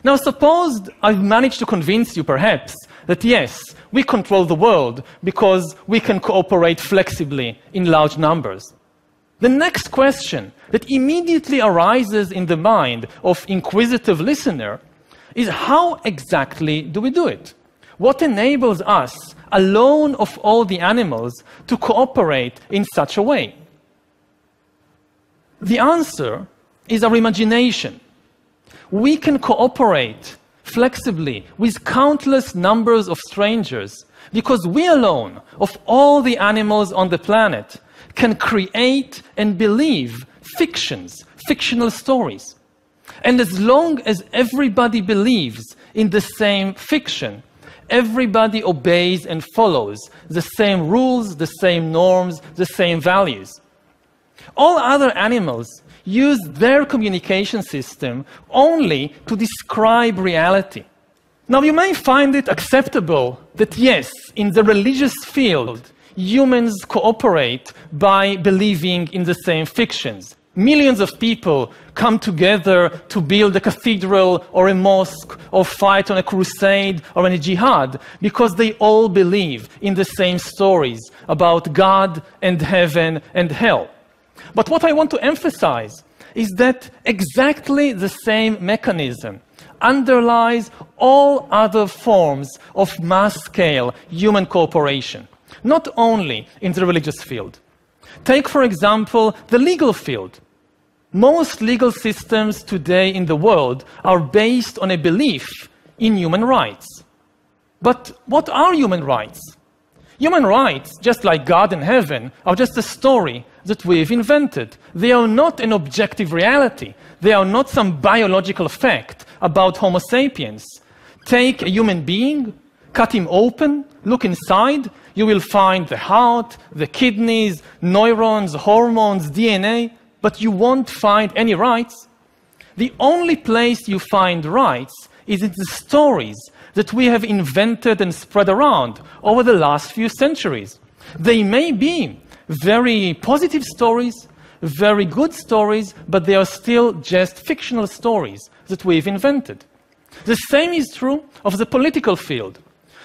Now, suppose I've managed to convince you, perhaps, that yes, we control the world because we can cooperate flexibly in large numbers. The next question that immediately arises in the mind of inquisitive listener is how exactly do we do it? What enables us, alone of all the animals, to cooperate in such a way? The answer is our imagination. We can cooperate flexibly with countless numbers of strangers because we alone, of all the animals on the planet, can create and believe fictional stories. And as long as everybody believes in the same fiction, everybody obeys and follows the same rules, the same norms, the same values. All other animals use their communication system only to describe reality. Now, you may find it acceptable that, yes, in the religious field, humans cooperate by believing in the same fictions. Millions of people come together to build a cathedral or a mosque or fight on a crusade or in a jihad because they all believe in the same stories about God and heaven and hell. But what I want to emphasize is that exactly the same mechanism underlies all other forms of mass-scale human cooperation, not only in the religious field. Take, for example, the legal field. Most legal systems today in the world are based on a belief in human rights. But what are human rights? Human rights, just like God and heaven, are just a story that we've invented. They are not an objective reality. They are not some biological fact about Homo sapiens. Take a human being, cut him open, look inside, you will find the heart, the kidneys, neurons, hormones, DNA, but you won't find any rights. The only place you find rights is in the stories that we have invented and spread around over the last few centuries. They may be very positive stories, very good stories, but they are still just fictional stories that we've invented. The same is true of the political field.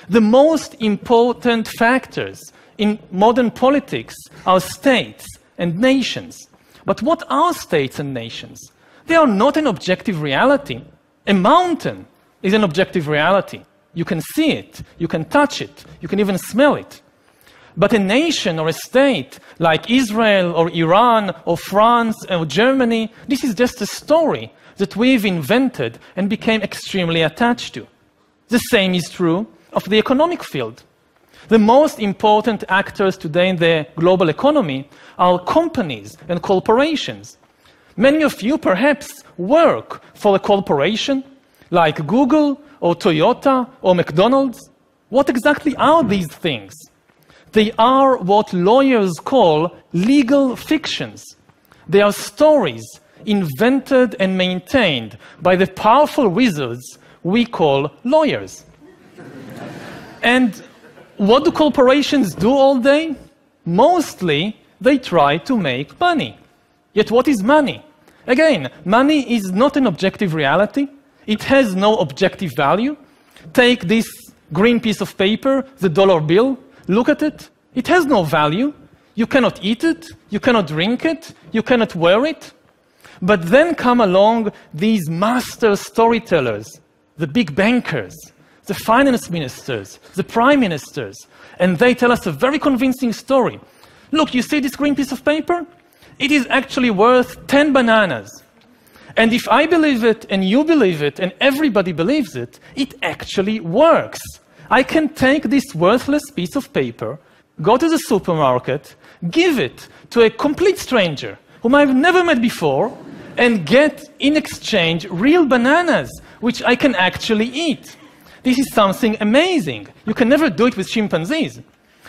The most important factors in modern politics are states and nations. But what are states and nations? They are not an objective reality. A mountain is an objective reality. You can see it, you can touch it, you can even smell it. But a nation or a state like Israel or Iran or France or Germany, this is just a story that we've invented and became extremely attached to. The same is true of the economic field. The most important actors today in the global economy are companies and corporations. Many of you perhaps work for a corporation like Google or Toyota or McDonald's. What exactly are these things? They are what lawyers call legal fictions. They are stories invented and maintained by the powerful wizards we call lawyers. And what do corporations do all day? Mostly, they try to make money. Yet what is money? Again, money is not an objective reality. It has no objective value. Take this green piece of paper, the dollar bill. Look at it. It has no value. You cannot eat it. You cannot drink it. You cannot wear it. But then come along these master storytellers, the big bankers, the finance ministers, the prime ministers, and they tell us a very convincing story. Look, you see this green piece of paper? It is actually worth 10 bananas. And if I believe it, and you believe it, and everybody believes it, it actually works. I can take this worthless piece of paper, go to the supermarket, give it to a complete stranger whom I've never met before, and get in exchange real bananas, which I can actually eat. This is something amazing. You can never do it with chimpanzees.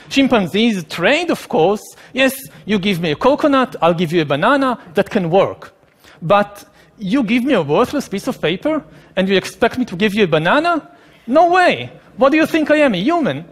Chimpanzees trade, of course. Yes, you give me a coconut, I'll give you a banana. That can work. But you give me a worthless piece of paper and you expect me to give you a banana? No way. What do you think I am, a human?